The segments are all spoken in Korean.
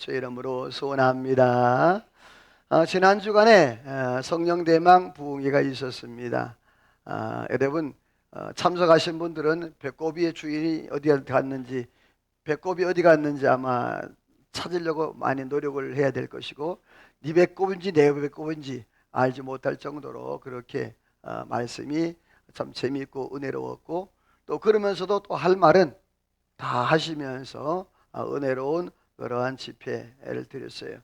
주 이름으로 소원합니다. 지난 주간에 성령대망 부흥회가 있었습니다. 여러분 참석하신 분들은 배꼽이의 주인이 어디 갔는지, 배꼽이 어디 갔는지 아마 찾으려고 많이 노력을 해야 될 것이고, 네 배꼽인지 내 배꼽인지 알지 못할 정도로 그렇게 말씀이 참 재미있고 은혜로웠고, 또 그러면서도 또 할 말은 다 하시면서 은혜로운 그러한 집회를 드렸어요.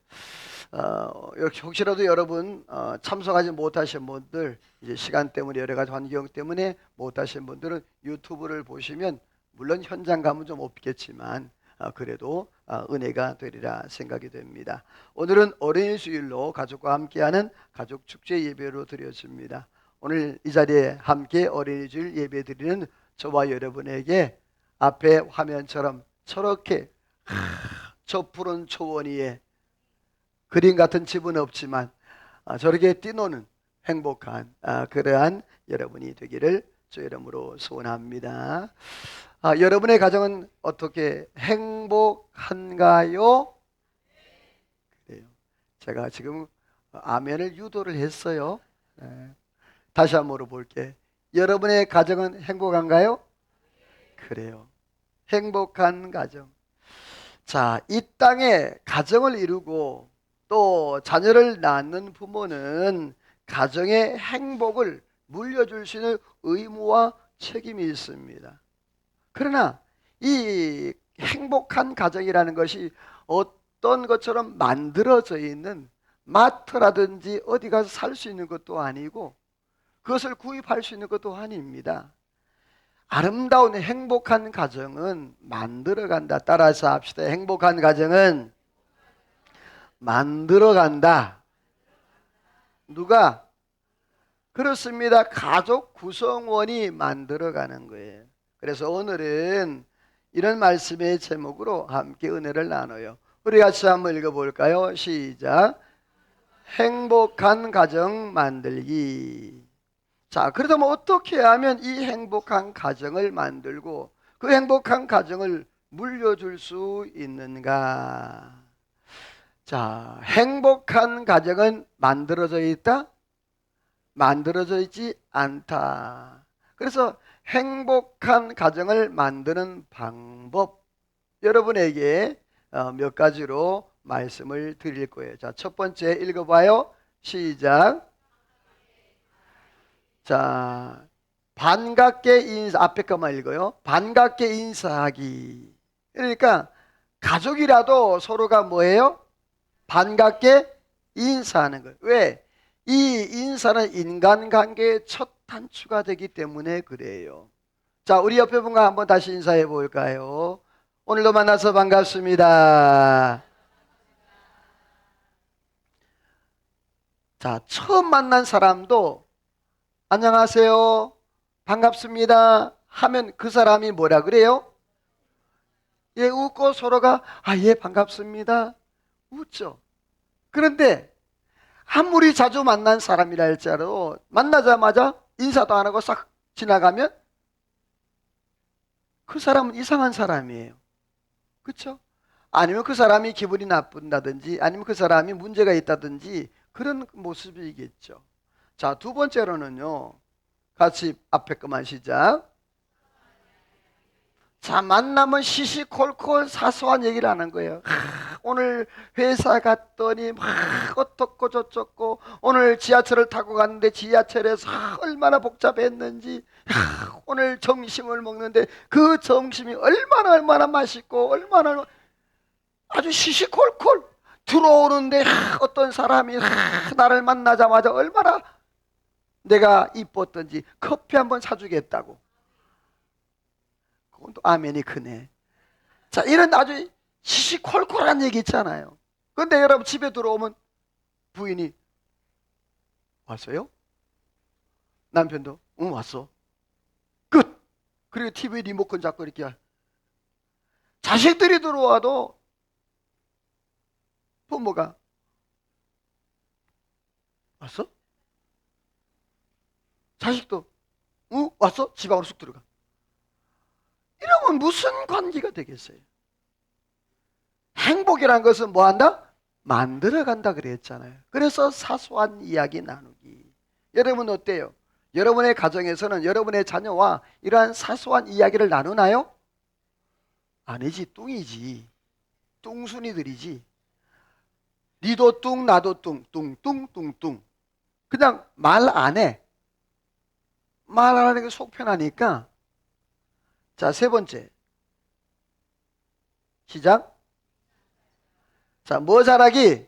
혹시라도 여러분 참석하지 못하신 분들, 이제 시간 때문에 여러 가지 환경 때문에 못하신 분들은 유튜브를 보시면 물론 현장 감은 좀 없겠지만 그래도 은혜가 되리라 생각이 됩니다. 오늘은 어린이 주일로 가족과 함께하는 가족 축제 예배로 드렸습니다. 오늘 이 자리에 함께 어린이 주일 예배 드리는 저와 여러분에게 앞에 화면처럼 저렇게 저 푸른 초원 위에 그림 같은 집은 없지만 저렇게 뛰노는 행복한 그러한 여러분이 되기를 주 이름으로 소원합니다. 여러분의 가정은 어떻게 행복한가요? 그래요. 제가 지금 아멘을 유도를 했어요. 다시 한번 물어볼게. 여러분의 가정은 행복한가요? 그래요. 행복한 가정. 자, 이 땅에 가정을 이루고 또 자녀를 낳는 부모는 가정의 행복을 물려줄 수 있는 의무와 책임이 있습니다. 그러나 이 행복한 가정이라는 것이 어떤 것처럼 만들어져 있는 마트라든지 어디 가서 살 수 있는 것도 아니고 그것을 구입할 수 있는 것도 아닙니다. 아름다운 행복한 가정은 만들어간다. 따라서 합시다. 행복한 가정은 만들어간다. 누가? 그렇습니다. 가족 구성원이 만들어가는 거예요. 그래서 오늘은 이런 말씀의 제목으로 함께 은혜를 나눠요. 우리 같이 한번 읽어볼까요? 시작. 행복한 가정 만들기. 자, 그렇다면 어떻게 하면 이 행복한 가정을 만들고 그 행복한 가정을 물려줄 수 있는가? 자, 행복한 가정은 만들어져 있다? 만들어져 있지 않다. 그래서 행복한 가정을 만드는 방법, 여러분에게 몇 가지로 말씀을 드릴 거예요. 자, 첫 번째 읽어봐요. 시작. 자, 반갑게 인사, 앞에 것만 읽어요. 반갑게 인사하기. 그러니까 가족이라도 서로가 뭐예요? 반갑게 인사하는 거예요. 왜? 이 인사는 인간관계의 첫 단추가 되기 때문에 그래요. 자, 우리 옆에 분과 한번 다시 인사해 볼까요? 오늘도 만나서 반갑습니다. 자, 처음 만난 사람도 안녕하세요, 반갑습니다 하면 그 사람이 뭐라 그래요? 예, 웃고 서로가 예, 반갑습니다 웃죠. 그런데 아무리 자주 만난 사람이라 할지라도 만나자마자 인사도 안 하고 싹 지나가면 그 사람은 이상한 사람이에요. 그렇죠? 아니면 그 사람이 기분이 나쁜다든지 아니면 그 사람이 문제가 있다든지 그런 모습이겠죠. 자, 두 번째로는요, 같이 앞에 것만 시작. 자, 만나면 시시콜콜 사소한 얘기를 하는 거예요. 오늘 회사 갔더니 막 어떻고 저쩌고, 오늘 지하철을 타고 갔는데 지하철에서 얼마나 복잡했는지, 오늘 점심을 먹는데 그 점심이 얼마나 맛있고 얼마나 아주 시시콜콜 들어오는데 어떤 사람이 나를 만나자마자 얼마나 내가 이뻤던지 커피 한번 사주겠다고. 그건 또 아멘이 크네. 자, 이런 아주 시시콜콜한 얘기 있잖아요. 그런데 여러분 집에 들어오면 부인이 왔어요? 남편도 응 왔어. 끝. 그리고 TV 리모컨 잡고 이렇게. 자식들이 들어와도 부모가 왔어? 자식도 응 왔어? 집 안으로 쑥 들어가. 이러면 무슨 관계가 되겠어요? 행복이란 것은 뭐 한다? 만들어간다 그랬잖아요. 그래서 사소한 이야기 나누기. 여러분 어때요? 여러분의 가정에서는 여러분의 자녀와 이러한 사소한 이야기를 나누나요? 아니지, 뚱이지. 뚱순이들이지. 니도 뚱 나도 뚱 뚱뚱뚱뚱. 그냥 말 안 해. 말 안 하는 게 속 편하니까. 자, 세 번째 시작. 자, 뭐 잘하기?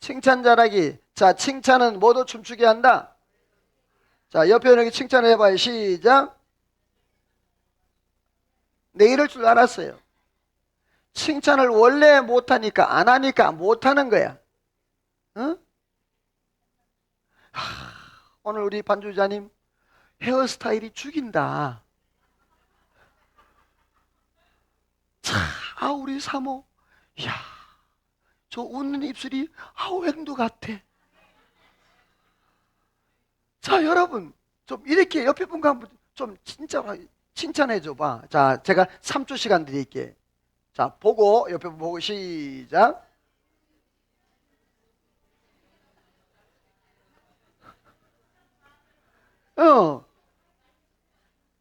칭찬 잘하기. 자, 칭찬은 뭐도 춤추게 한다. 자, 옆에 이렇게 칭찬을 해봐요. 시작. 내 이럴 줄 알았어요. 칭찬을 원래 못하니까 안 하니까 못하는 거야. 응? 오늘 우리 반주자님 헤어스타일이 죽인다. 자, 우리 사모, 이야, 저 웃는 입술이 웬도 같아. 자, 여러분, 좀 이렇게 옆에 분과 한번 좀 진짜 칭찬해 줘봐. 자, 제가 3초 시간 드릴게. 자, 보고 옆에 분 보고 시작.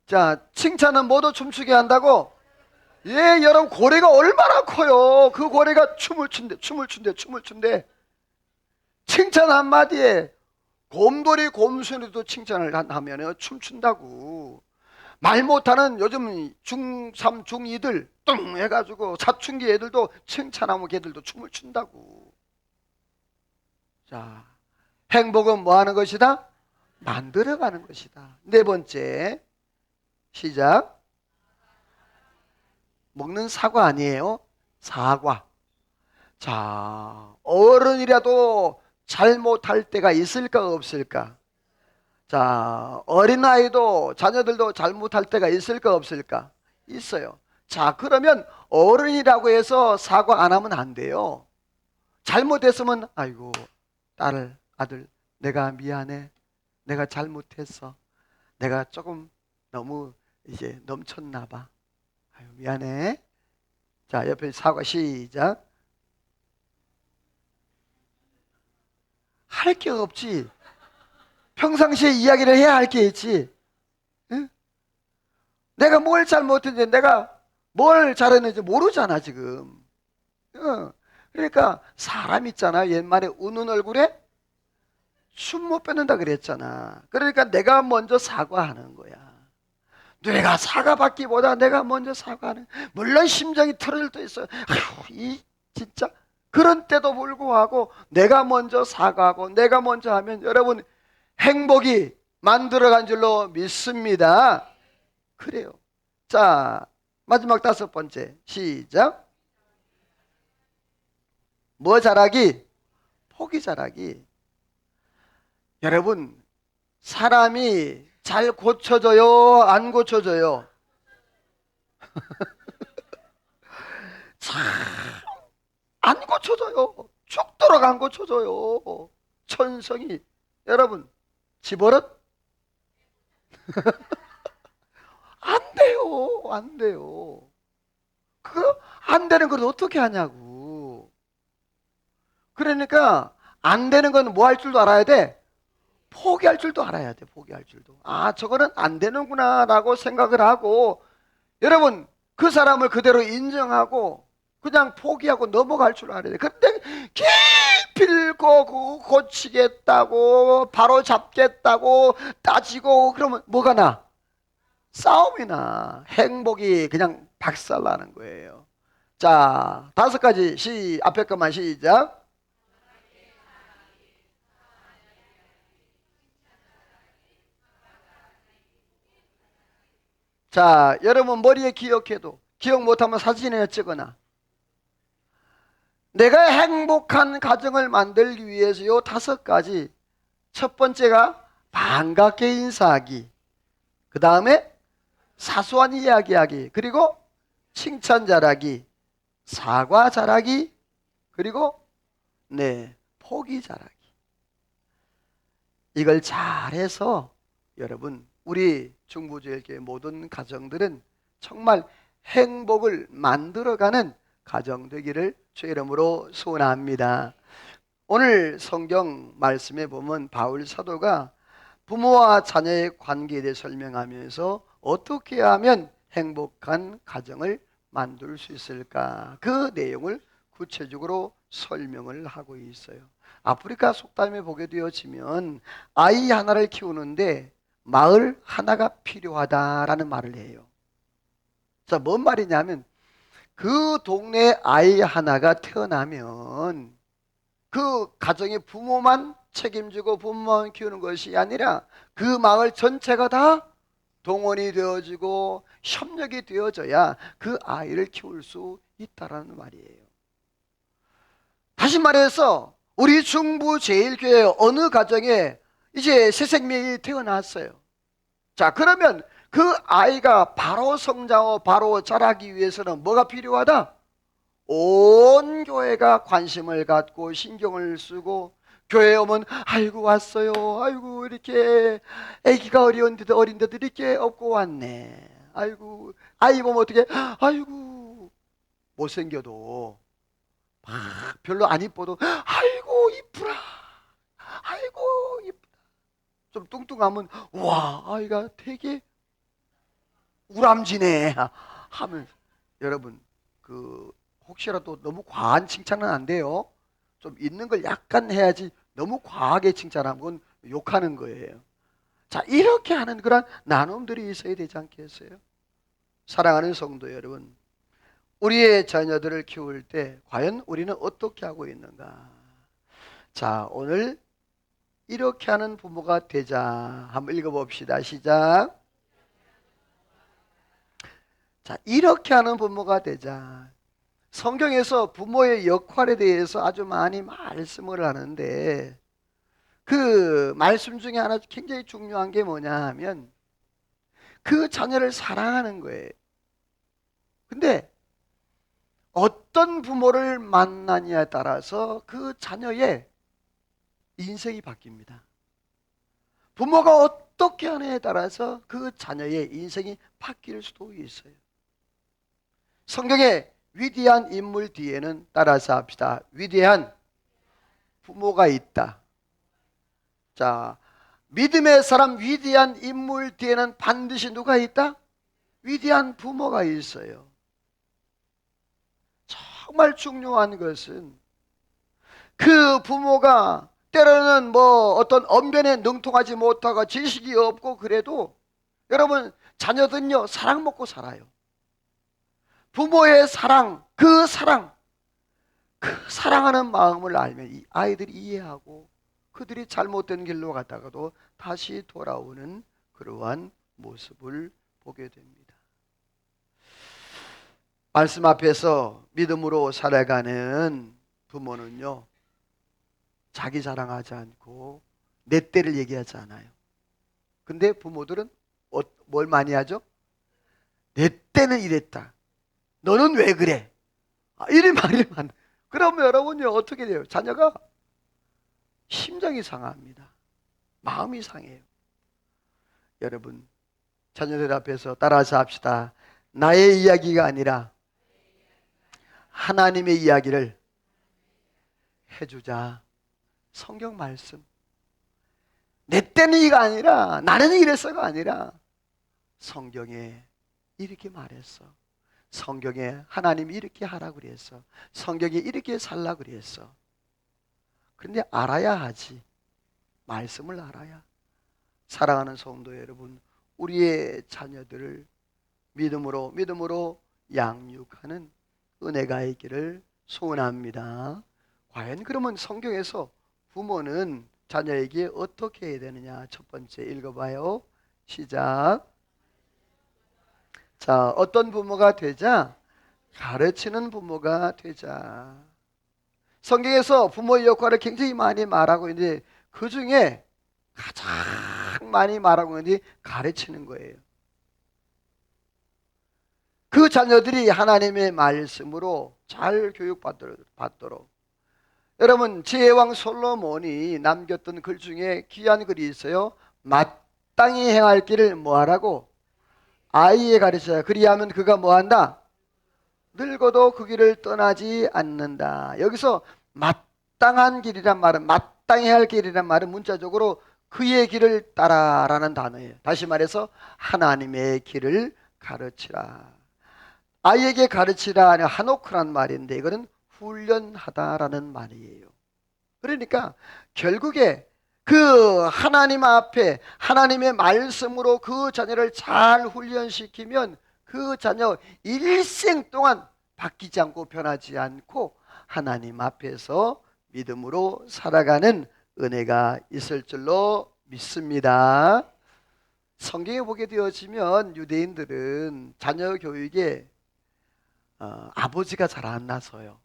자, 칭찬은 모두 춤추게 한다고? 예, 여러분, 고래가 얼마나 커요. 그 고래가 춤을 춘대. 칭찬 한마디에 곰돌이 곰순이도 칭찬을 하면 춤춘다고. 말 못하는 요즘 중3 중2들 뚱 해가지고 사춘기 애들도 칭찬하면 걔들도 춤을 춘다고. 자, 행복은 뭐 하는 것이다? 만들어가는 것이다. 네 번째 시작. 먹는 사과 아니에요? 사과. 자, 어른이라도 잘못할 때가 있을까 없을까? 자, 어린아이도 자녀들도 잘못할 때가 있을까 없을까? 있어요. 자, 그러면 어른이라고 해서 사과 안 하면 안 돼요. 잘못했으면 아이고 딸 아들 내가 미안해. 내가 잘못했어. 내가 조금 너무 이제 넘쳤나 봐. 아유, 미안해. 자, 옆에 사과 시작. 할 게 없지. 평상시에 이야기를 해야 할 게 있지. 응? 내가 뭘 잘못했는지 내가 뭘 잘했는지 모르잖아 지금. 응. 그러니까 사람 있잖아. 옛말에 우는 얼굴에 춤 못 뺏는다 그랬잖아. 그러니까 내가 먼저 사과하는 거야. 내가 사과받기보다 내가 먼저 사과하는. 물론 심장이 터질 때 있어요. 아휴, 이 진짜 그런 때도 불구하고 내가 먼저 사과하고 내가 먼저 하면 여러분 행복이 만들어간 줄로 믿습니다. 그래요. 자, 마지막 다섯 번째 시작. 뭐 잘하기? 포기 잘하기. 여러분 사람이 잘 고쳐져요? 안 고쳐져요? 참 안 고쳐져요. 죽도록 안 고쳐져요. 천성이. 여러분 집어릇? 안 돼요. 안 돼요. 그거 안 되는 걸 어떻게 하냐고. 그러니까 안 되는 건 뭐 할 줄도 알아야 돼? 포기할 줄도 알아야 돼. 포기할 줄도. 아, 저거는 안 되는구나 라고 생각을 하고 여러분 그 사람을 그대로 인정하고 그냥 포기하고 넘어갈 줄 알아야 돼. 근데 기필코 고치겠다고 바로 잡겠다고 따지고 그러면 뭐가 나? 싸움이 나. 행복이 그냥 박살나는 거예요. 자, 다섯 가지 앞에 것만 시작. 자, 여러분 머리에 기억해도 기억 못하면 사진에 찍거나 내가 행복한 가정을 만들기 위해서 요 다섯 가지. 첫 번째가 반갑게 인사하기. 그 다음에 사소한 이야기하기. 그리고 칭찬 잘하기. 사과 잘하기. 그리고 포기 잘하기. 이걸 잘해서 여러분 우리 중부주일교회 모든 가정들은 정말 행복을 만들어가는 가정 되기를 주의 이름으로 소원합니다. 오늘 성경 말씀에 보면 바울 사도가 부모와 자녀의 관계에 대해 설명하면서 어떻게 하면 행복한 가정을 만들 수 있을까, 그 내용을 구체적으로 설명을 하고 있어요. 아프리카 속담에 보게 되어지면 아이 하나를 키우는데 마을 하나가 필요하다라는 말을 해요. 자, 뭔 말이냐면 그 동네 아이 하나가 태어나면 그 가정의 부모만 책임지고 부모만 키우는 것이 아니라 그 마을 전체가 다 동원이 되어지고 협력이 되어져야 그 아이를 키울 수 있다라는 말이에요. 다시 말해서 우리 중부 제일교회 어느 가정에 이제 새 생명이 태어났어요. 자, 그러면 그 아이가 바로 성장하고 바로 자라기 위해서는 뭐가 필요하다? 온 교회가 관심을 갖고 신경을 쓰고, 교회에 오면 아이고 왔어요, 아이고 이렇게 아기가 어린데도 이렇게 업고 왔네, 아이고 아이 보면 어떻게, 아이고 못생겨도 별로 안 이뻐도 아이고 이쁘라, 아이고 이쁘다. 좀 뚱뚱하면 와 아이가 되게 우람지네 하면, 여러분 그 혹시라도 너무 과한 칭찬은 안 돼요. 좀 있는 걸 약간 해야지 너무 과하게 칭찬하면 그건 욕하는 거예요. 자, 이렇게 하는 그런 나눔들이 있어야 되지 않겠어요? 사랑하는 성도 여러분, 우리의 자녀들을 키울 때 과연 우리는 어떻게 하고 있는가? 자, 오늘 이렇게 하는 부모가 되자 한번 읽어봅시다. 시작. 자, 이렇게 하는 부모가 되자. 성경에서 부모의 역할에 대해서 아주 많이 말씀을 하는데, 그 말씀 중에 하나 굉장히 중요한 게 뭐냐 하면 그 자녀를 사랑하는 거예요. 근데 어떤 부모를 만나냐에 따라서 그 자녀의 인생이 바뀝니다. 부모가 어떻게 하느냐에 따라서 그 자녀의 인생이 바뀔 수도 있어요. 성경의 위대한 인물 뒤에는, 따라서 합시다, 위대한 부모가 있다. 자, 믿음의 사람 위대한 인물 뒤에는 반드시 누가 있다? 위대한 부모가 있어요. 정말 중요한 것은 그 부모가 때로는 뭐 어떤 언변에 능통하지 못하고 지식이 없고 그래도 여러분 자녀들은요 사랑 먹고 살아요. 부모의 사랑, 그 사랑하는 마음을 알면 이 아이들이 이해하고 그들이 잘못된 길로 갔다가도 다시 돌아오는 그러한 모습을 보게 됩니다. 말씀 앞에서 믿음으로 살아가는 부모는요 자기 자랑하지 않고 내 때를 얘기하지 않아요. 근데 부모들은 뭘 많이 하죠? 내 때는 이랬다, 너는 왜 그래, 이런 말이 많아요. 그러면 여러분요 어떻게 돼요? 자녀가 심장이 상합니다. 마음이 상해요. 여러분 자녀들 앞에서 따라서 합시다. 나의 이야기가 아니라 하나님의 이야기를 해주자. 성경 말씀, 내 때는 이가 아니라 나는 이랬어가 아니라 성경에 이렇게 말했어. 성경에 하나님이 이렇게 하라 그랬어. 성경에 이렇게 살라 그랬어. 그런데 알아야 하지. 말씀을 알아야. 사랑하는 성도 여러분, 우리의 자녀들을 믿음으로 양육하는 은혜가 있기를 소원합니다. 과연 그러면 성경에서 부모는 자녀에게 어떻게 해야 되느냐? 첫 번째 읽어봐요. 시작. 자, 어떤 부모가 되자? 가르치는 부모가 되자. 성경에서 부모의 역할을 굉장히 많이 말하고 있는데 그 중에 가장 많이 말하고 있는 게 가르치는 거예요. 그 자녀들이 하나님의 말씀으로 잘 교육받도록. 여러분 지혜왕 솔로몬이 남겼던 글 중에 귀한 글이 있어요. 마땅히 행할 길을 뭐하라고? 아이에 가르쳐야. 그리하면 그가 뭐한다? 늙어도 그 길을 떠나지 않는다. 여기서 마땅한 길이란 말은, 마땅히 할 길이란 말은 문자적으로 그의 길을 따라라는 단어예요. 다시 말해서 하나님의 길을 가르치라. 아이에게 가르치라 하는 하노크란 말인데 이거는 훈련하다라는 말이에요. 그러니까 결국에 그 하나님 앞에 하나님의 말씀으로 그 자녀를 잘 훈련시키면 그 자녀 일생 동안 바뀌지 않고 변하지 않고 하나님 앞에서 믿음으로 살아가는 은혜가 있을 줄로 믿습니다. 성경에 보게 되어지면 유대인들은 자녀 교육에 아버지가 잘 안 나서요.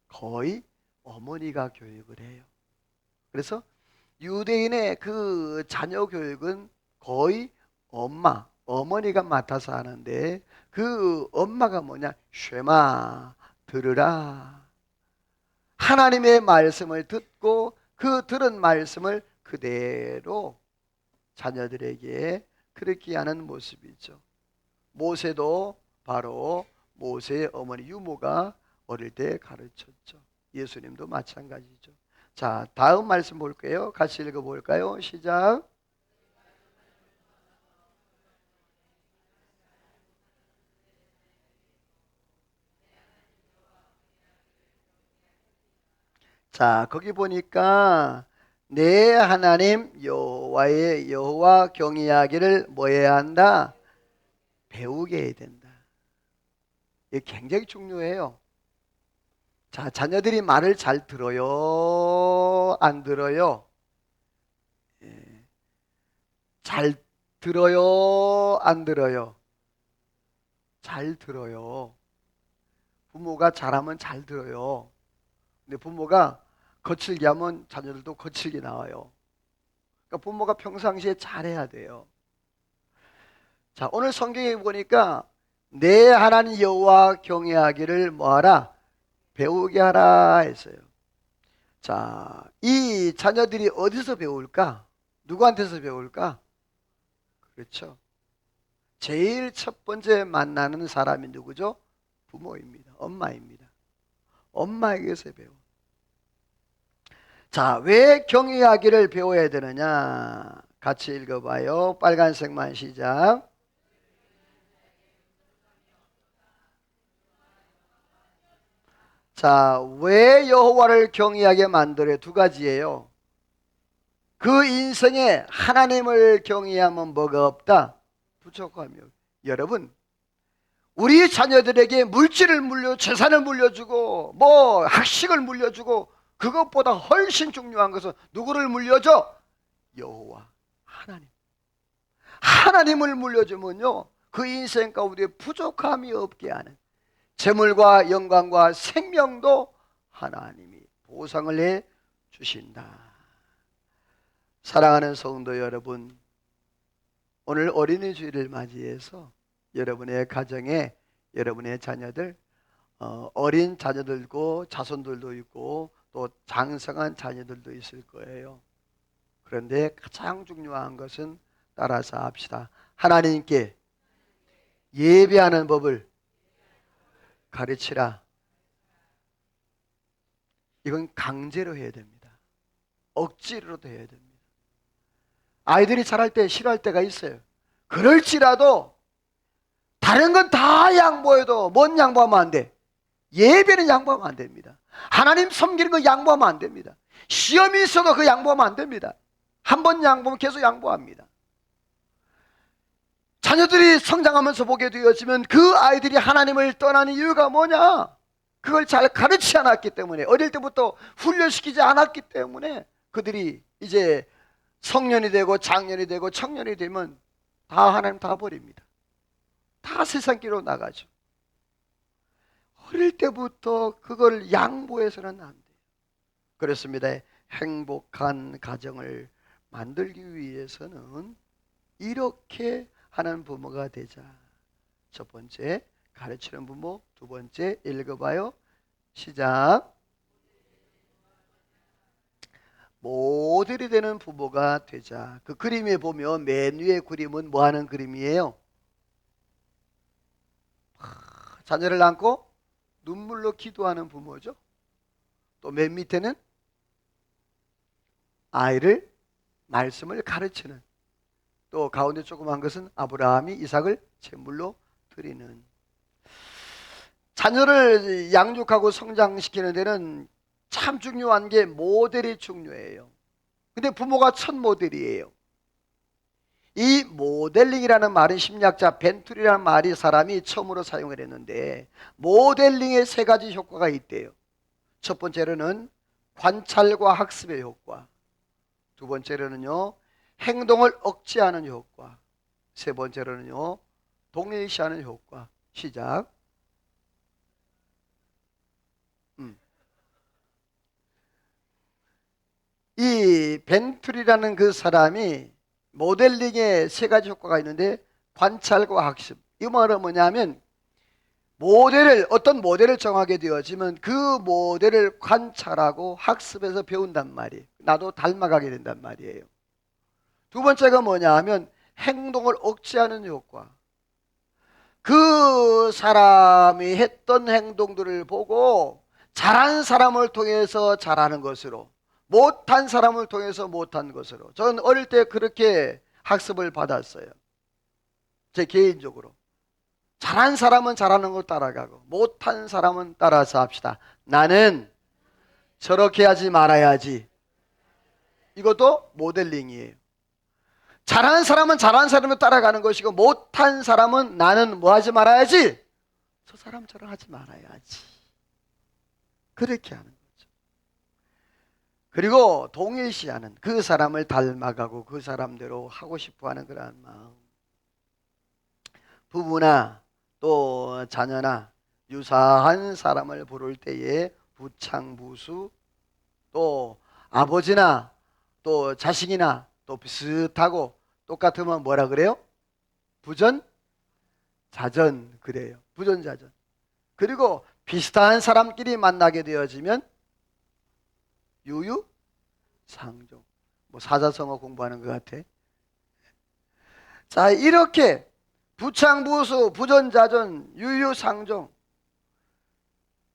거의 어머니가 교육을 해요. 그래서 유대인의 그 자녀 교육은 거의 어머니가 맡아서 하는데 그 엄마가 뭐냐? 쉐마, 들으라. 하나님의 말씀을 듣고 그 들은 말씀을 그대로 자녀들에게 그렇게 하는 모습이죠. 모세도 바로 모세의 어머니 유모가 어릴 때 가르쳤죠. 예수님도 마찬가지죠. 자, 다음 말씀 볼게요. 같이 읽어볼까요? 시작. 자, 거기 보니까 내 하나님 여호와 경외하기를 뭐 해야 한다? 배우게 해야 된다. 이게 굉장히 중요해요. 자, 자녀들이 말을 잘 들어요? 안 들어요? 예. 잘 들어요? 안 들어요? 잘 들어요. 부모가 잘하면 잘 들어요. 근데 부모가 거칠게 하면 자녀들도 거칠게 나와요. 그러니까 부모가 평상시에 잘해야 돼요. 자, 오늘 성경에 보니까 내 하나님 여호와 경외하기를 뭐하라? 배우게 하라 했어요. 자, 이 자녀들이 어디서 배울까? 누구한테서 배울까? 그렇죠. 제일 첫 번째 만나는 사람이 누구죠? 부모입니다. 엄마입니다. 엄마에게서 배워. 자, 왜 경외하기를 배워야 되느냐? 같이 읽어봐요. 빨간색만 시작. 자, 왜 여호와를 경외하게 만들어요? 두 가지예요. 그 인생에 하나님을 경외하면 뭐가 없다? 부족함이 없다. 여러분, 우리 자녀들에게 물질을 재산을 물려주고 뭐 학식을 물려주고 그것보다 훨씬 중요한 것은 누구를 물려줘? 여호와 하나님. 하나님을 물려주면요 그 인생 가운데 부족함이 없게 하는 재물과 영광과 생명도 하나님이 보상을 해 주신다. 사랑하는 성도 여러분, 오늘 어린이 주일을 맞이해서 여러분의 가정에 여러분의 자녀들 어린 자녀들고 자손들도 있고 또 장성한 자녀들도 있을 거예요. 그런데 가장 중요한 것은 따라서 합시다. 하나님께 예배하는 법을 가르치라. 이건 강제로 해야 됩니다. 억지로도 해야 됩니다. 아이들이 잘할 때 싫어할 때가 있어요. 그럴지라도 다른 건 다 양보해도 뭔 양보하면 안 돼? 예배는 양보하면 안 됩니다. 하나님 섬기는 거 양보하면 안 됩니다. 시험이 있어도 그 양보하면 안 됩니다. 한 번 양보하면 계속 양보합니다. 자녀들이 성장하면서 보게 되어지면 그 아이들이 하나님을 떠나는 이유가 뭐냐? 그걸 잘 가르치지 않았기 때문에, 어릴 때부터 훈련시키지 않았기 때문에 그들이 이제 성년이 되고 장년이 되고 청년이 되면 다 하나님 다 버립니다. 다 세상길로 나가죠. 어릴 때부터 그걸 양보해서는 안 돼요. 그렇습니다. 행복한 가정을 만들기 위해서는 이렇게 하는 부모가 되자. 첫 번째, 가르치는 부모. 두 번째, 읽어봐요. 시작. 모델이 되는 부모가 되자. 그 그림에 보면 맨 위에 그림은 뭐 하는 그림이에요? 자녀를 안고 눈물로 기도하는 부모죠. 또 맨 밑에는 아이를 말씀을 가르치는, 또 가운데 조그만 것은 아브라함이 이삭을 제물로 드리는. 자녀를 양육하고 성장시키는 데는 참 중요한 게 모델이 중요해요. 근데 부모가 첫 모델이에요. 이 모델링이라는 말은 심리학자 벤툴이라는 말이 사람이 처음으로 사용을 했는데, 모델링의 세 가지 효과가 있대요. 첫 번째로는 관찰과 학습의 효과, 두 번째로는요 행동을 억제하는 효과, 세 번째로는요 동일시하는 효과. 시작. 이 벤툴이라는 그 사람이 모델링에 세 가지 효과가 있는데, 관찰과 학습, 이 말은 뭐냐면 어떤 모델을 정하게 되어지면 그 모델을 관찰하고 학습해서 배운단 말이에요. 나도 닮아가게 된단 말이에요. 두 번째가 뭐냐 하면 행동을 억제하는 효과. 그 사람이 했던 행동들을 보고 잘한 사람을 통해서 잘하는 것으로, 못한 사람을 통해서 못한 것으로. 저는 어릴 때 그렇게 학습을 받았어요. 제 개인적으로. 잘한 사람은 잘하는 걸 따라가고 못한 사람은 따라서 합시다. 나는 저렇게 하지 말아야지. 이것도 모델링이에요. 잘하는 사람은 잘하는 사람을 따라가는 것이고, 못한 사람은 나는 뭐 하지 말아야지? 저 사람처럼 하지 말아야지. 그렇게 하는 거죠. 그리고 동일시하는, 그 사람을 닮아가고 그 사람대로 하고 싶어하는 그러한 마음. 부부나 또 자녀나 유사한 사람을 부를 때에 부창부수, 또 아버지나 또 자식이나 또 비슷하고 똑같으면 뭐라 그래요? 부전자전 그래요. 부전자전. 그리고 비슷한 사람끼리 만나게 되어지면 유유상종. 뭐 사자성어 공부하는 것 같아. 자, 이렇게 부창부수, 부전자전, 유유상종.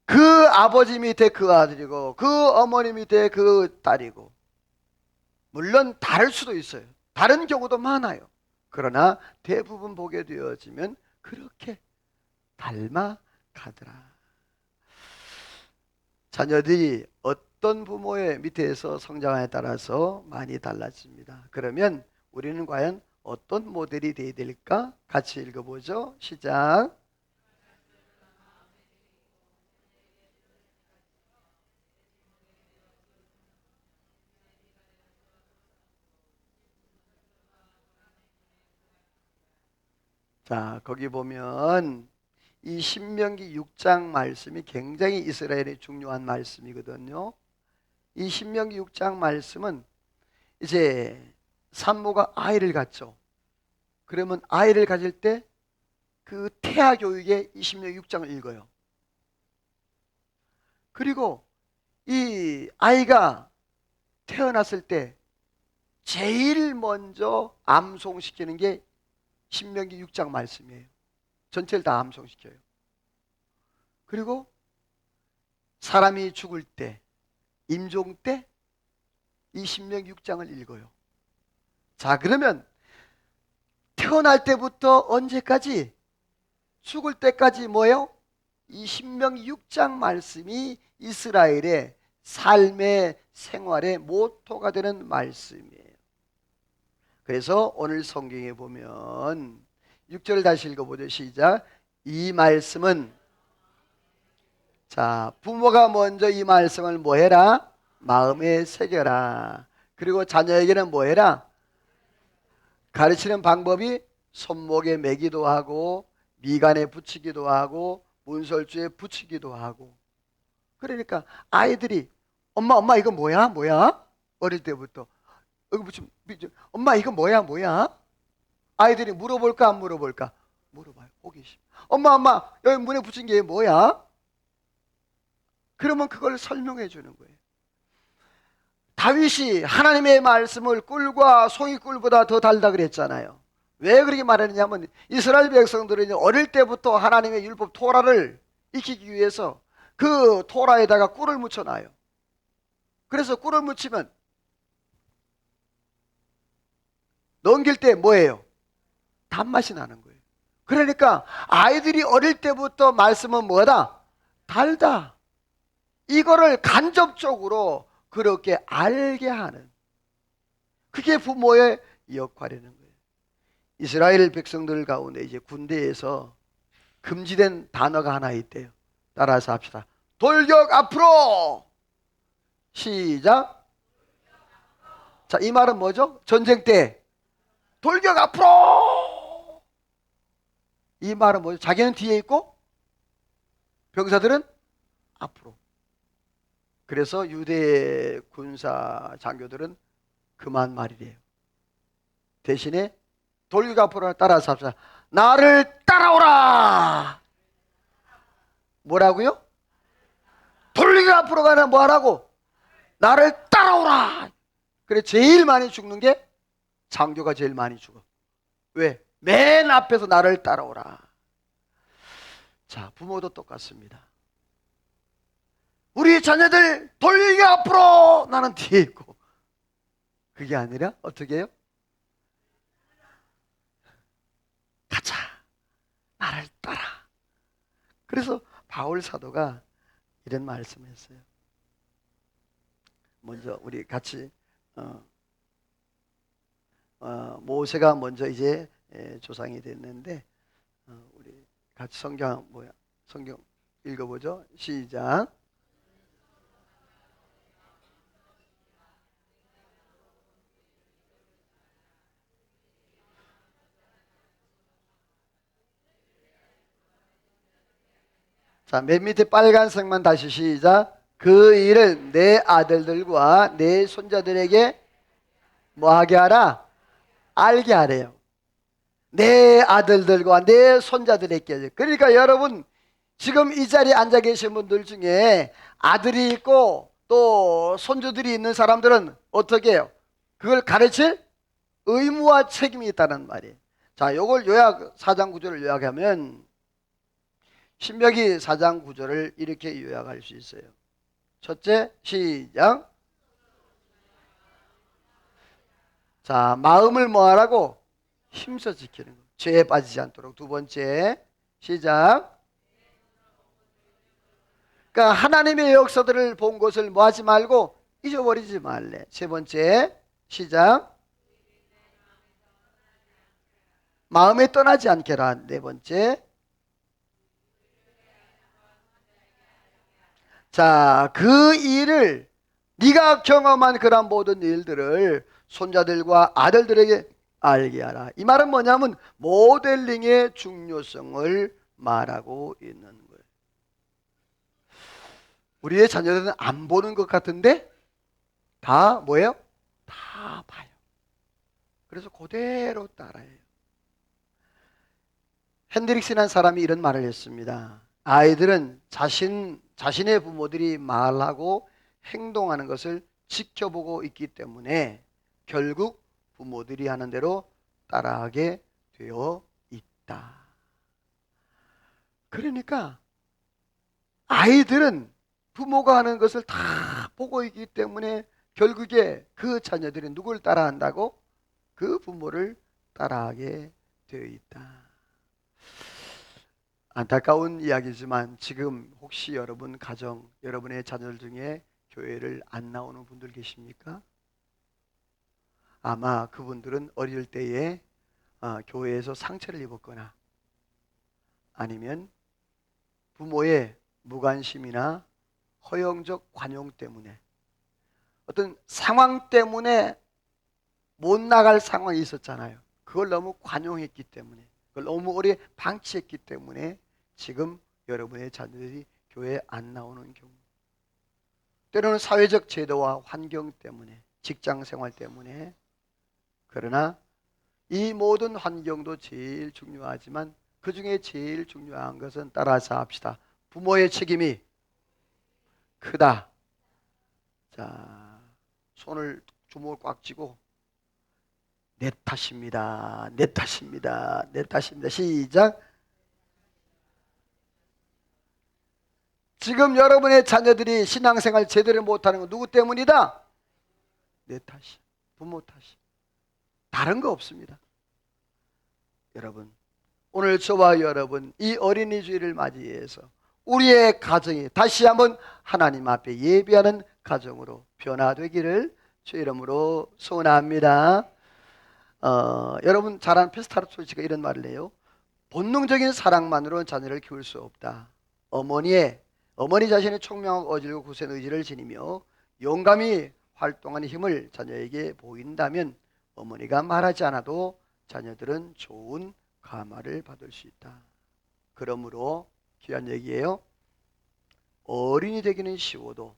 그 아버지 밑에 그 아들이고 그 어머니 밑에 그 딸이고, 물론 다를 수도 있어요. 다른 경우도 많아요. 그러나 대부분 보게 되어지면 그렇게 닮아가더라. 자녀들이 어떤 부모의 밑에서 성장하에 따라서 많이 달라집니다. 그러면 우리는 과연 어떤 모델이 되어야 될까? 같이 읽어보죠. 시작. 자, 거기 보면 이 신명기 6장 말씀이 굉장히 이스라엘의 중요한 말씀이거든요. 이 신명기 6장 말씀은 이제 산모가 아이를 갖죠. 그러면 아이를 가질 때 그 태아 교육에 이 신명기 6장을 읽어요. 그리고 이 아이가 태어났을 때 제일 먼저 암송시키는 게 신명기 6장 말씀이에요. 전체를 다 암송시켜요. 그리고 사람이 죽을 때, 임종 때 이 신명기 6장을 읽어요. 자, 그러면 태어날 때부터 언제까지? 죽을 때까지 뭐예요? 이 신명기 6장 말씀이 이스라엘의 삶의 생활의 모토가 되는 말씀이에요. 그래서 오늘 성경에 보면 6절 다시 읽어보죠. 시작. 이 말씀은, 자, 부모가 먼저 이 말씀을 뭐 해라? 마음에 새겨라. 그리고 자녀에게는 뭐 해라? 가르치는 방법이 손목에 매기도 하고 미간에 붙이기도 하고 문설주에 붙이기도 하고. 그러니까 아이들이 엄마 이거 뭐야? 어릴 때부터 엄마 이거 뭐야? 아이들이 물어볼까 안 물어볼까? 물어봐요. 호기심. 엄마 여기 문에 붙인 게 뭐야? 그러면 그걸 설명해 주는 거예요. 다윗이 하나님의 말씀을 꿀과 송이꿀보다 더 달다 그랬잖아요. 왜 그렇게 말했느냐면 이스라엘 백성들은 어릴 때부터 하나님의 율법 토라를 익히기 위해서 그 토라에다가 꿀을 묻혀놔요. 그래서 꿀을 묻히면 넘길 때 뭐예요? 단맛이 나는 거예요. 그러니까 아이들이 어릴 때부터 말씀은 뭐다? 달다. 이거를 간접적으로 그렇게 알게 하는, 그게 부모의 역할이라는 거예요. 이스라엘 백성들 가운데 이제 군대에서 금지된 단어가 하나 있대요. 따라서 합시다. 돌격 앞으로! 시작. 자, 이 말은 뭐죠? 전쟁 때 돌격 앞으로! 이 말은 뭐죠? 자기는 뒤에 있고 병사들은 앞으로. 그래서 유대 군사 장교들은 그만 말이래요. 대신에 돌격 앞으로 따라서 합시다. 나를 따라오라! 뭐라고요? 돌격 앞으로 가나 뭐 하라고? 나를 따라오라! 그래, 제일 많이 죽는 게 장교가 제일 많이 죽어. 왜? 맨 앞에서 나를 따라오라. 자, 부모도 똑같습니다. 우리 자녀들 돌격 앞으로! 나는 뒤에 있고. 그게 아니라 어떻게 해요? 가자. 나를 따라. 그래서 바울 사도가 이런 말씀을 했어요. 먼저 우리 같이 모세가 먼저 이제 조상이 됐는데 우리 같이 성경 읽어보죠. 시작. 자, 맨 밑에 빨간색만 다시 시작. 그 일을 내 아들들과 내 손자들에게 뭐 하게 하라? 알게 하래요. 내 아들들과 내 손자들에게. 그러니까 여러분 지금 이 자리에 앉아 계신 분들 중에 아들이 있고 또 손주들이 있는 사람들은 어떻게 해요? 그걸 가르칠 의무와 책임이 있다는 말이에요. 자, 요걸 요약, 4장 9절을 요약하면 신명기 4장 9절을 이렇게 요약할 수 있어요. 첫째, 시작. 자, 마음을 뭐 하라고? 힘써 지키는 거. 죄에 빠지지 않도록. 두 번째, 시작. 그러니까 하나님의 역사들을 본 것을 뭐 하지 말고 잊어버리지 말래. 세 번째, 시작. 마음에 떠나지 않게라. 네 번째. 자, 그 일을 네가 경험한 그런 모든 일들을 손자들과 아들들에게 알게 하라. 이 말은 뭐냐면 모델링의 중요성을 말하고 있는 거예요. 우리의 자녀들은 안 보는 것 같은데 다 뭐예요? 다 봐요. 그래서 그대로 따라해요. 핸드릭스라는 사람이 이런 말을 했습니다. 아이들은 자신의 부모들이 말하고 행동하는 것을 지켜보고 있기 때문에 결국 부모들이 하는 대로 따라하게 되어 있다. 그러니까 아이들은 부모가 하는 것을 다 보고 있기 때문에 결국에 그 자녀들이 누굴 따라한다고? 그 부모를 따라하게 되어 있다. 안타까운 이야기지만 지금 혹시 여러분 가정, 여러분의 자녀들 중에 교회를 안 나오는 분들 계십니까? 아마 그분들은 어릴 때에 교회에서 상처를 입었거나 아니면 부모의 무관심이나 허영적 관용 때문에 어떤 상황 때문에 못 나갈 상황이 있었잖아요. 그걸 너무 관용했기 때문에, 그걸 너무 오래 방치했기 때문에 지금 여러분의 자녀들이 교회에 안 나오는 경우, 때로는 사회적 제도와 환경 때문에, 직장 생활 때문에. 그러나 이 모든 환경도 제일 중요하지만 그 중에 제일 중요한 것은 따라서 합시다. 부모의 책임이 크다. 자, 손을 주먹을 꽉 쥐고 내 탓입니다. 내 탓입니다. 내 탓입니다. 시작. 지금 여러분의 자녀들이 신앙생활 제대로 못하는 건 누구 때문이다? 내 탓이야. 부모 탓이야. 다른 거 없습니다. 여러분, 오늘 저와 여러분 이 어린이 주일을 맞이해서 우리의 가정이 다시 한번 하나님 앞에 예배하는 가정으로 변화되기를 주 이름으로 소원합니다. 여러분 잘 아는 페스타르토치가 이런 말을 해요. 본능적인 사랑만으로는 자녀를 키울 수 없다. 어머니 자신의 총명하고 어질고 굳센 의지를 지니며 용감히 활동하는 힘을 자녀에게 보인다면 어머니가 말하지 않아도 자녀들은 좋은 감화를 받을 수 있다. 그러므로 귀한 얘기예요. 어린이 되기는 쉬워도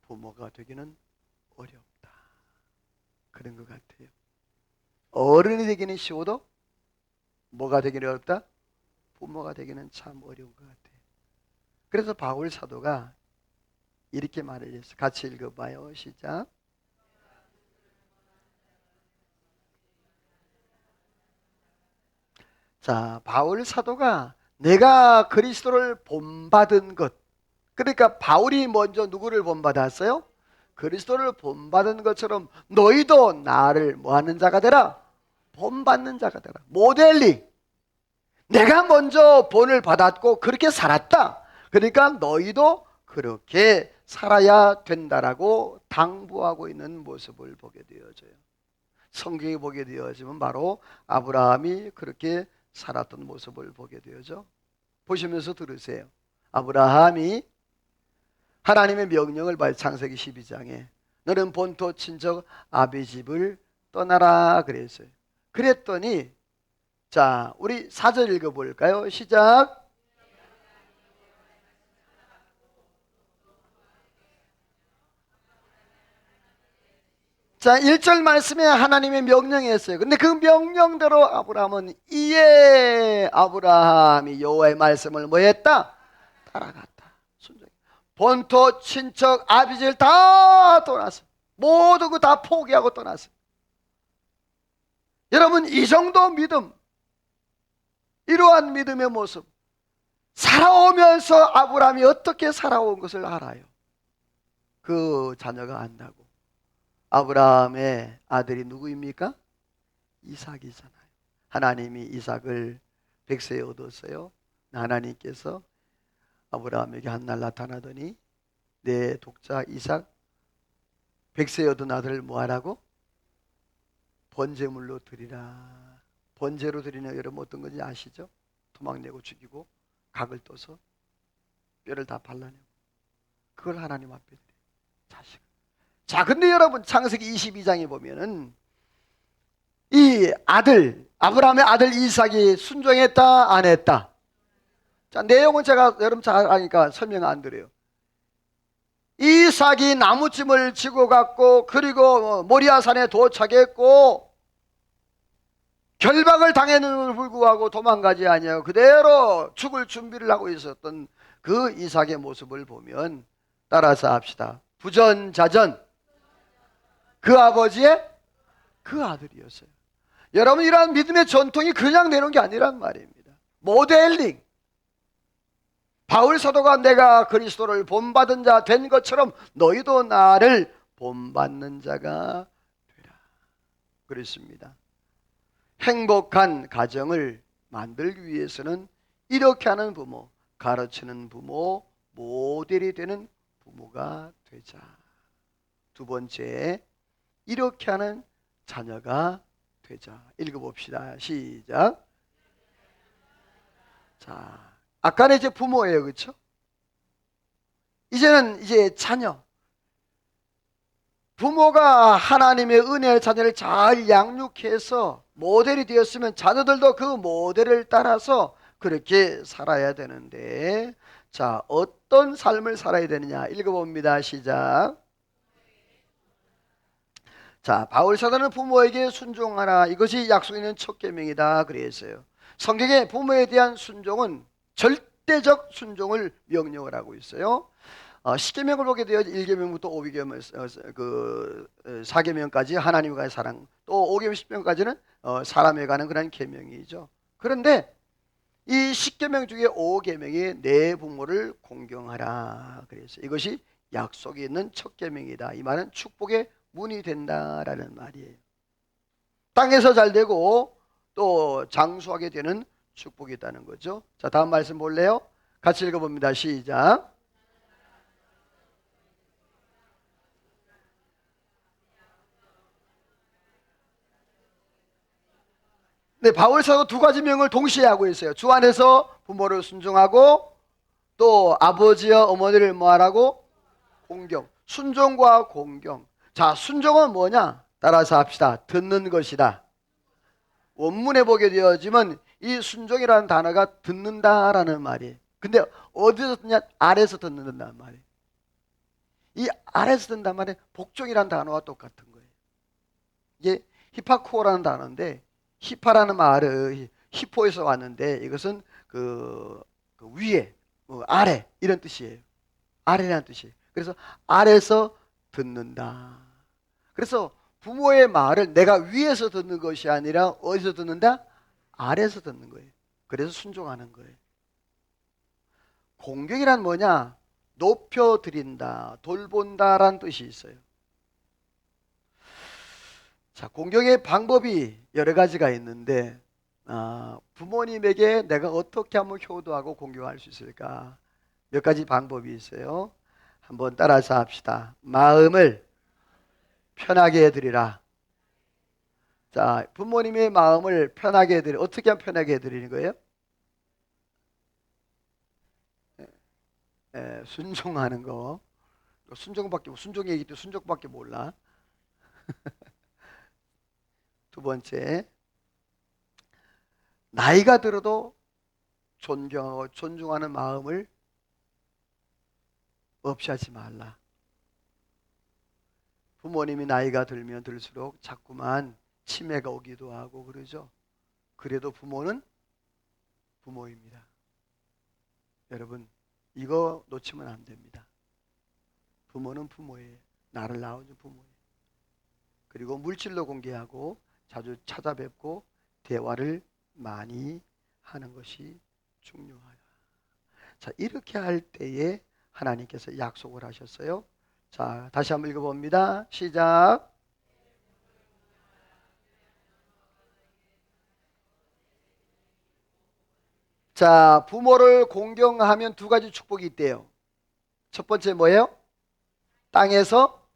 부모가 되기는 어렵다. 그런 것 같아요. 어른이 되기는 쉬워도 뭐가 되기는 어렵다? 부모가 되기는 참 어려운 것 같아요. 그래서 바울 사도가 이렇게 말을 했어요. 같이 읽어봐요. 시작. 자, 바울 사도가 내가 그리스도를 본받은 것, 그러니까 바울이 먼저 누구를 본받았어요? 그리스도를 본받은 것처럼 너희도 나를 뭐하는 자가 되라? 본받는 자가 되라. 모델링. 내가 먼저 본을 받았고 그렇게 살았다. 그러니까 너희도 그렇게 살아야 된다라고 당부하고 있는 모습을 보게 되어져요. 성경에 보게 되어지면 바로 아브라함이 그렇게 살았던 모습을 보게 되어져. 보시면서 들으세요. 아브라함이 하나님의 명령을 받아 창세기 12장에 너는 본토 친척 아비 집을 떠나라 그랬어요. 그랬더니 자, 우리 4절 읽어볼까요? 시작. 자, 1절 말씀에 하나님의 명령이었어요. 근데 그 명령대로 아브라함은 이에 아브라함이 여호와의 말씀을 뭐 했다? 따라갔다. 순종해. 본토 친척 아비지를 다 떠났어. 모두 그 다 포기하고 떠났어. 여러분 이 정도 믿음, 이러한 믿음의 모습 살아오면서 아브라함이 어떻게 살아온 것을 알아요. 그 자녀가 안다고. 아브라함의 아들이 누구입니까? 이삭이잖아요. 하나님이 이삭을 100세에 얻었어요. 하나님께서 아브라함에게 한 날 나타나더니 내 독자 이삭 100세에 얻은 아들을 뭐하라고? 번제물로 드리라. 번제로 드리는 여러분 어떤 건지 아시죠? 토막내고 죽이고 각을 떠서 뼈를 다 발라내고 그걸 하나님 앞에 드려요. 자식. 자, 근데 여러분 창세기 22장에 보면은 이 아들 아브라함의 아들 이삭이 순종했다 안 했다? 자, 내용은 제가 여러분 잘 아니까 설명 안 드려요. 이삭이 나무찜을 지고 갔고 그리고 모리아산에 도착했고 결박을 당했는데도 불구하고 도망가지 아니하고 그대로 죽을 준비를 하고 있었던 그 이삭의 모습을 보면 따라서 합시다. 부전자전 그 아버지의 그 아들이었어요. 여러분 이러한 믿음의 전통이 그냥 내놓은 게 아니란 말입니다. 모델링. 바울 사도가 내가 그리스도를 본받은 자 된 것처럼 너희도 나를 본받는 자가 되라 그랬습니다. 행복한 가정을 만들기 위해서는 이렇게 하는 부모, 가르치는 부모, 모델이 되는 부모가 되자. 두 번째, 이렇게 하는 자녀가 되자. 읽어봅시다. 시작. 자, 아까는 이제 부모예요, 그렇죠? 이제는 이제 자녀. 부모가 하나님의 은혜의 자녀를 잘 양육해서 모델이 되었으면 자녀들도 그 모델을 따라서 그렇게 살아야 되는데, 자, 어떤 삶을 살아야 되느냐 읽어봅니다. 시작. 자, 바울 사도는 부모에게 순종하라. 이것이 약속 있는 첫 계명이다 그랬어요. 성경에 부모에 대한 순종은 절대적 순종을 명령을 하고 있어요. 10계명을 보게 되어 1계명부터 5계명, 4계명까지 하나님에 관한 사랑, 또 5계명, 10계명까지는 사람에 관한 그런 계명이죠. 그런데 이 10계명 중에 5계명이 내 부모를 공경하라 그래서 이것이 약속이 있는 첫 계명이다. 이 말은 축복의 문이 된다라는 말이에요. 땅에서 잘 되고 또 장수하게 되는 축복이 있다는 거죠. 자, 다음 말씀 볼래요? 같이 읽어봅니다. 시작. 네, 바울 사도 두 가지 명을 동시에 하고 있어요. 주 안에서 부모를 순종하고 또 아버지와 어머니를 뭐하라고? 공경. 순종과 공경. 자, 순종은 뭐냐? 따라서 합시다. 듣는 것이다. 원문에 보게 되어지면 이 순종이라는 단어가 듣는다라는 말이에요. 근데 어디서 듣냐? 아래서 듣는다는 말이에요. 이 아래서 듣는다는 말은 복종이라는 단어와 똑같은 거예요. 이게 히파코라는 단어인데 히파라는 말은 히포에서 왔는데 이것은 그 위에, 아래 이런 뜻이에요. 아래라는 뜻이에요. 그래서 아래서 듣는다. 그래서 부모의 말을 내가 위에서 듣는 것이 아니라 어디서 듣는다? 아래에서 듣는 거예요. 그래서 순종하는 거예요. 공경이란 뭐냐? 높여드린다, 돌본다라는 뜻이 있어요. 자, 공경의 방법이 여러 가지가 있는데 부모님에게 내가 어떻게 하면 효도하고 공경할 수 있을까? 몇 가지 방법이 있어요. 한번 따라서 합시다. 마음을 편하게 해드리라. 자, 부모님의 마음을 편하게 해드리 어떻게 하면 편하게 해드리는 거예요? 순종하는 거. 순종 얘기도 순종밖에 몰라. 두 번째, 나이가 들어도 존경하고 존중하는 마음을 없이 하지 말라. 부모님이 나이가 들면 들수록 자꾸만 치매가 오기도 하고 그러죠. 그래도 부모는 부모입니다. 여러분, 이거 놓치면 안 됩니다. 부모는 부모예요. 나를 낳아준 부모예요. 그리고 물질로 공개하고 자주 찾아뵙고 대화를 많이 하는 것이 중요하다. 자, 이렇게 할 때에 하나님께서 약속을 하셨어요. 자, 다시 한번 읽어봅니다. 시작. 자, 부모를 공경하면 두 가지 축복이 있대요. 첫 번째 뭐예요? 땅에서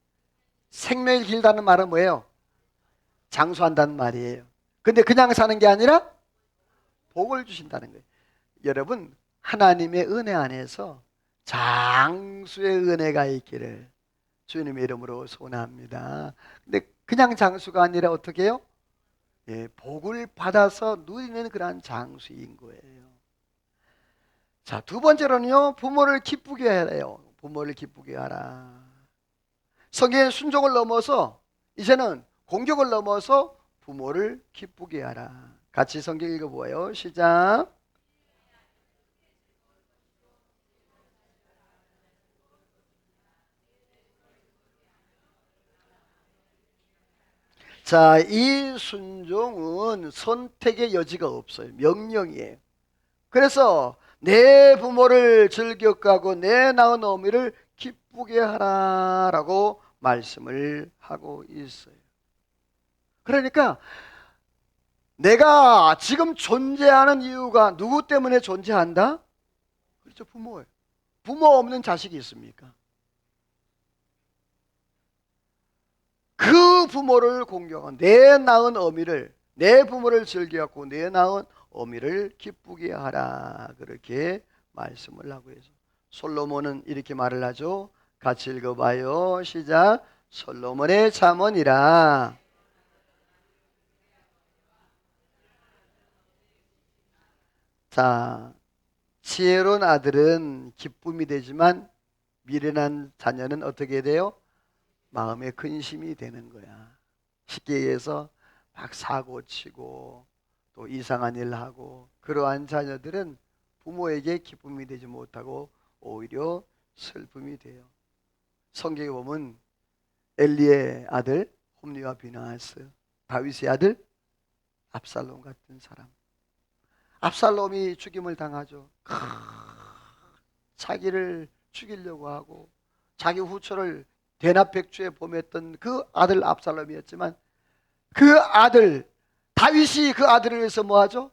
생명이 길다는 말은 뭐예요? 장수한다는 말이에요. 근데 그냥 사는 게 아니라 복을 주신다는 거예요. 여러분, 하나님의 은혜 안에서 장수의 은혜가 있기를 주님의 이름으로 소원합니다. 근데 그냥 장수가 아니라 어떻게 해요? 복을 받아서 누리는 그러한 장수인 거예요. 자, 두 번째로는요, 부모를 기쁘게 하래요. 부모를 기쁘게 하라. 성경의 순종을 넘어서 이제는 공격을 넘어서 부모를 기쁘게 하라. 같이 성경 읽어보아요. 시작. 자, 이 순종은 선택의 여지가 없어요. 명령이에요. 그래서 내 부모를 즐겁게 내 낳은 어미를 기쁘게 하라라고 말씀을 하고 있어요. 그러니까 내가 지금 존재하는 이유가 누구 때문에 존재한다? 그렇죠, 부모예요. 부모 없는 자식이 있습니까? 그 부모를 공경한 내 낳은 어미를 내 부모를 즐겨갖고 내 낳은 어미를 기쁘게 하라 그렇게 말씀을 하고 해서 솔로몬은 이렇게 말을 하죠. 같이 읽어봐요. 시작. 솔로몬의 잠언이라. 자, 지혜로운 아들은 기쁨이 되지만 미련한 자녀는 어떻게 돼요? 마음의 근심이 되는 거야. 쉽게 얘기해서 막 사고 치고 또 이상한 일 하고 그러한 자녀들은 부모에게 기쁨이 되지 못하고 오히려 슬픔이 돼요. 성경에 보면 엘리의 아들 홈리와 비나하스, 다윗의 아들 압살롬 같은 사람. 압살롬이 죽임을 당하죠. 자기를 죽이려고 하고 자기 후처를 대납백주에 범했던 그 아들 압살롬이었지만, 그 아들 다윗이 그 아들을 위해서 뭐하죠?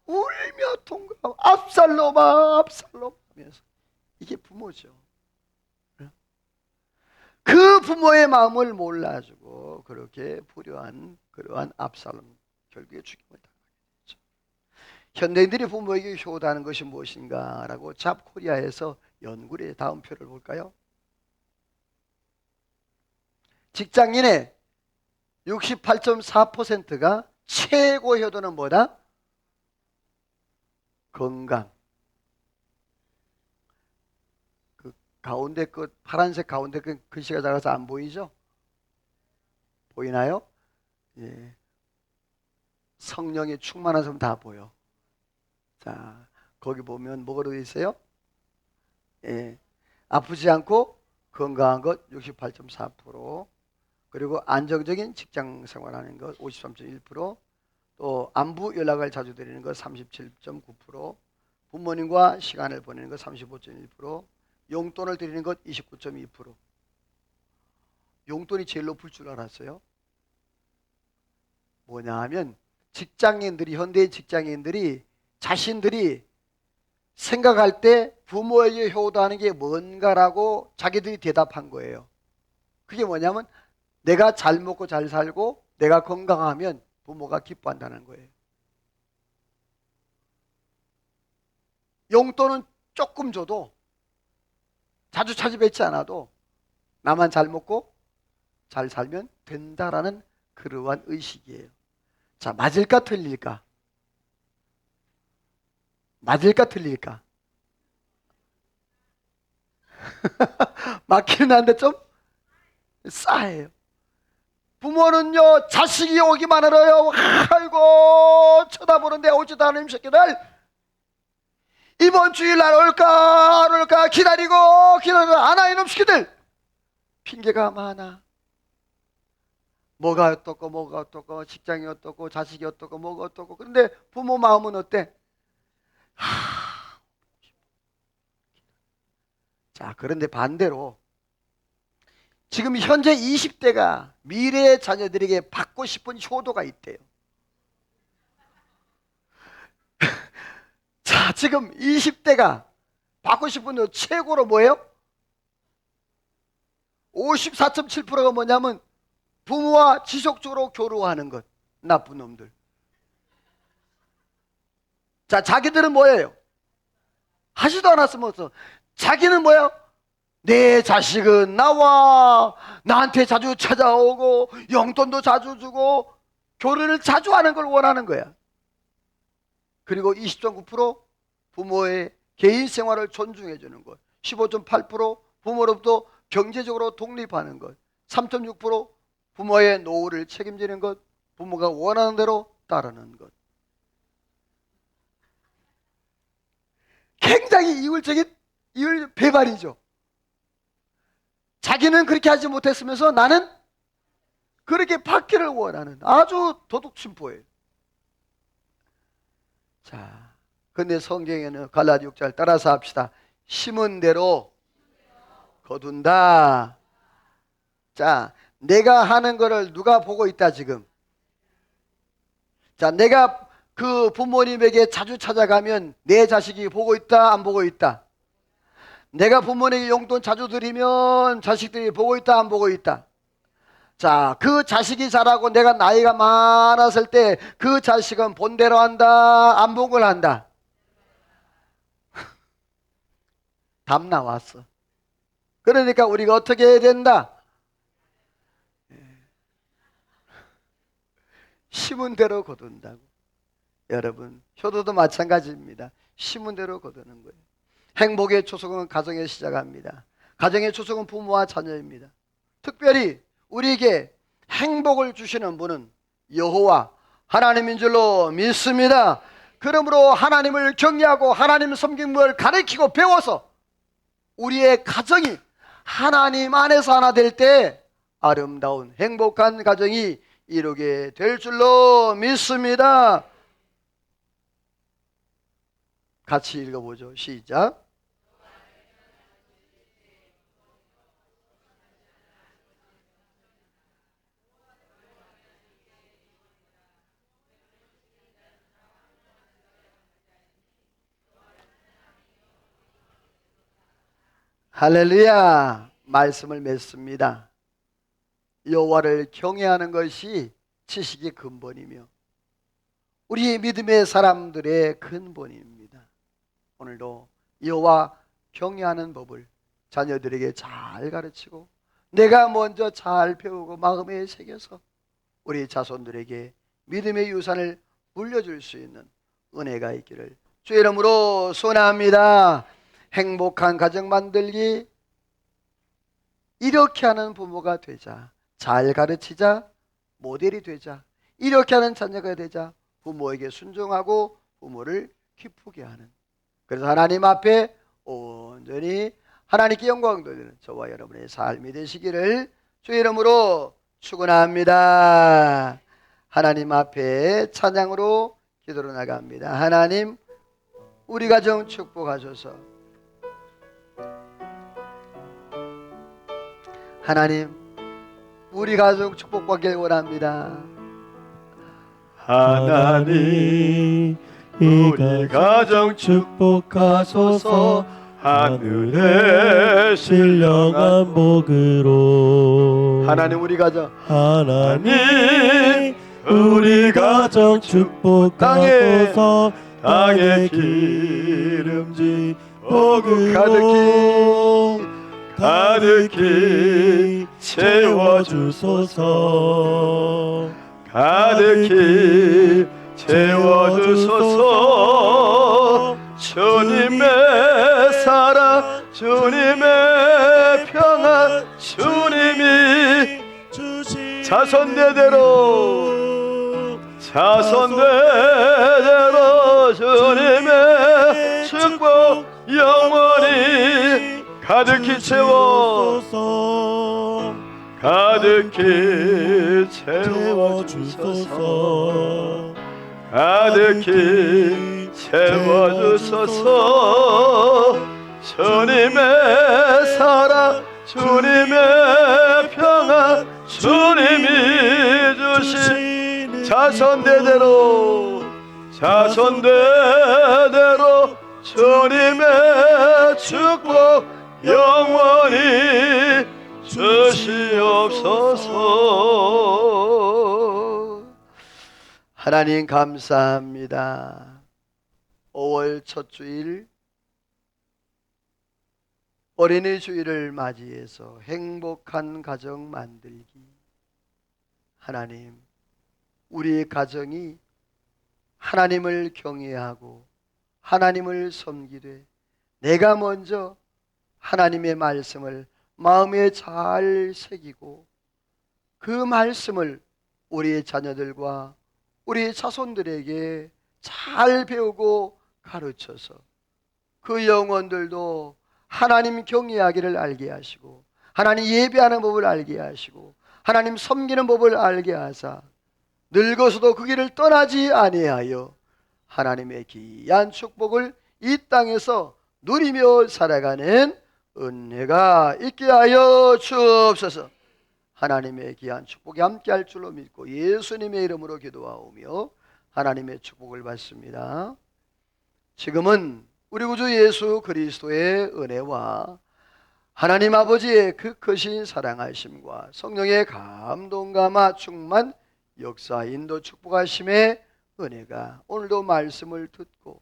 울며 통곡하고 압살롬아 압살롬 하면서. 이게 부모죠. 그 부모의 마음을 몰라주고 그렇게 불효한 그러한 압살롬, 결국에 죽임을 당하게 됐죠. 현대인들이 부모에게 효도하는 것이 무엇인가 라고 잡코리아에서 연구를 해. 다음 표를 볼까요? 직장인의 68.4%가 최고 효도는 뭐다? 건강. 그 가운데 그 파란색 가운데 그 글씨가 작아서 안 보이죠? 보이나요? 예. 성령이 충만한 사람 다 보여. 자, 거기 보면 뭐가 되어 있어요? 예. 아프지 않고 건강한 것 68.4%, 그리고 안정적인 직장 생활하는 것 53.1%, 또 안부 연락을 자주 드리는 것 37.9%, 부모님과 시간을 보내는 것 35.1%, 용돈을 드리는 것 29.2%. 용돈이 제일 높을 줄 알았어요. 뭐냐 하면 직장인들이, 현대인 직장인들이 자신들이 생각할 때 부모에게 효도하는 게 뭔가라고 자기들이 대답한 거예요. 그게 뭐냐면 내가 잘 먹고 잘 살고 내가 건강하면 부모가 기뻐한다는 거예요. 용돈은 조금 줘도, 자주 찾아뵙지 않아도 나만 잘 먹고 잘 살면 된다라는 그러한 의식이에요. 자, 맞을까 틀릴까? 맞을까 틀릴까? 맞기는 한데 좀 싸해요. 부모는요, 자식이 오기만 하러요, 아이고 쳐다보는데 오지도 않은 새끼들, 이번 주일날 올까 안 올까 기다리고 안 와 이놈 새끼들. 핑계가 많아. 뭐가 어떻고 직장이 어떻고 자식이 어떻고 뭐가 어떻고. 그런데 부모 마음은 어때? 자, 그런데 반대로 지금 현재 20대가 미래의 자녀들에게 받고 싶은 효도가 있대요. 자, 지금 20대가 받고 싶은 최고로 뭐예요? 54.7%가 뭐냐면 부모와 지속적으로 교류하는 것. 나쁜 놈들. 자, 자기들은 뭐예요? 하지도 않았으면서 자기는 뭐예요? 내 자식은 나와 나한테 자주 찾아오고 용돈도 자주 주고 교류를 자주 하는 걸 원하는 거야. 그리고 20.9% 부모의 개인 생활을 존중해 주는 것, 15.8% 부모로부터 경제적으로 독립하는 것, 3.6% 부모의 노후를 책임지는 것, 부모가 원하는 대로 따르는 것. 굉장히 이율적인 이율 배반이죠. 자기는 그렇게 하지 못했으면서 나는 그렇게 받기를 원하는 아주 도둑 심보예요. 자, 근데 성경에는 갈라디 6절 따라서 합시다. 심은 대로 거둔다. 자, 내가 하는 거를 누가 보고 있다 지금? 자, 내가 그 부모님에게 자주 찾아가면 내 자식이 보고 있다 안 보고 있다? 내가 부모님에게 용돈 자주 드리면 자식들이 보고 있다 안 보고 있다? 자, 그 자식이 자라고 내가 나이가 많았을 때 그 자식은 본대로 한다 안 본걸 한다? 답 나왔어. 그러니까 우리가 어떻게 해야 된다? 심은 대로 거둔다고. 여러분, 효도도 마찬가지입니다. 심은 대로 거두는 거예요. 행복의 초석은 가정에 시작합니다. 가정의 초석은 부모와 자녀입니다. 특별히 우리에게 행복을 주시는 분은 여호와 하나님인 줄로 믿습니다. 그러므로 하나님을 경외하고 하나님 섬기는 걸 가르치고 배워서 우리의 가정이 하나님 안에서 하나 될 때 아름다운 행복한 가정이 이루게 될 줄로 믿습니다. 같이 읽어보죠. 시작. 할렐루야. 말씀을 맺습니다. 여호와를 경외하는 것이 지식의 근본이며 우리 믿음의 사람들의 근본입니다. 오늘도 여호와 경외하는 법을 자녀들에게 잘 가르치고 내가 먼저 잘 배우고 마음에 새겨서 우리 자손들에게 믿음의 유산을 물려줄 수 있는 은혜가 있기를 주의 이름으로 소원합니다. 행복한 가정 만들기, 이렇게 하는 부모가 되자. 잘 가르치자. 모델이 되자. 이렇게 하는 자녀가 되자. 부모에게 순종하고 부모를 기쁘게 하는, 그래서 하나님 앞에 온전히 하나님께 영광 돌리는 저와 여러분의 삶이 되시기를 주의 이름으로 축원합니다. 하나님 앞에 찬양으로 기도로 나갑니다. 하나님, 우리 가정 축복하소서. 하나님, 우리 가족 축복받길 원합니다. 하나님, 우리 가정 축복하소서. 하늘의 신령한 복으로 하나님, 우리 가정 하나님, 우리 가정 축복하소서. 땅의 기름진 복으로 가득히 채워주소서. 가득히 채워주소서. 주님의 사랑, 주님의 평안, 주님이 주신 자손대대로 주님의 축복 영원히 가득히 채워 가득히 채워주소서. 가득히 채워주소서. 주님의 사랑, 주님의 평안, 주님이 주신 자손대대로 주님의 축복 영원히 주시옵소서. 하나님 감사합니다. 5월 첫 주일 어린이 주일을 맞이해서 행복한 가정 만들기. 하나님, 우리 가정이 하나님을 경외하고 하나님을 섬기되 내가 먼저 하나님의 말씀을 마음에 잘 새기고 그 말씀을 우리 자녀들과 우리 자손들에게 잘 배우고 가르쳐서 그 영혼들도 하나님 경외하기를 알게 하시고 하나님 예배하는 법을 알게 하시고 하나님 섬기는 법을 알게 하사 늙어서도 그 길을 떠나지 아니하여 하나님의 귀한 축복을 이 땅에서 누리며 살아가는 은혜가 있게 하여 주옵소서. 하나님의 귀한 축복이 함께할 줄로 믿고 예수님의 이름으로 기도하오며 하나님의 축복을 받습니다. 지금은 우리 구주 예수 그리스도의 은혜와 하나님 아버지의 그 크신 사랑하심과 성령의 감동감화 충만 역사 인도 축복하심의 은혜가 오늘도 말씀을 듣고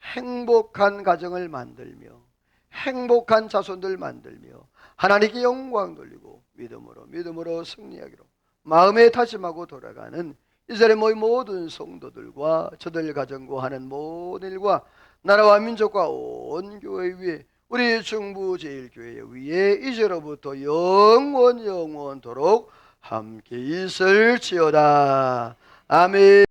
행복한 가정을 만들며 행복한 자손들 만들며 하나님께 영광 돌리고 믿음으로 승리하기로 마음에 다짐하고 돌아가는 이스라엘 모든 성도들과 저들 가정과 하는 모든 일과 나라와 민족과 온 교회 위에 우리 중부제일교회 위에 이제로부터 영원토록 함께 있을지어다. 아멘.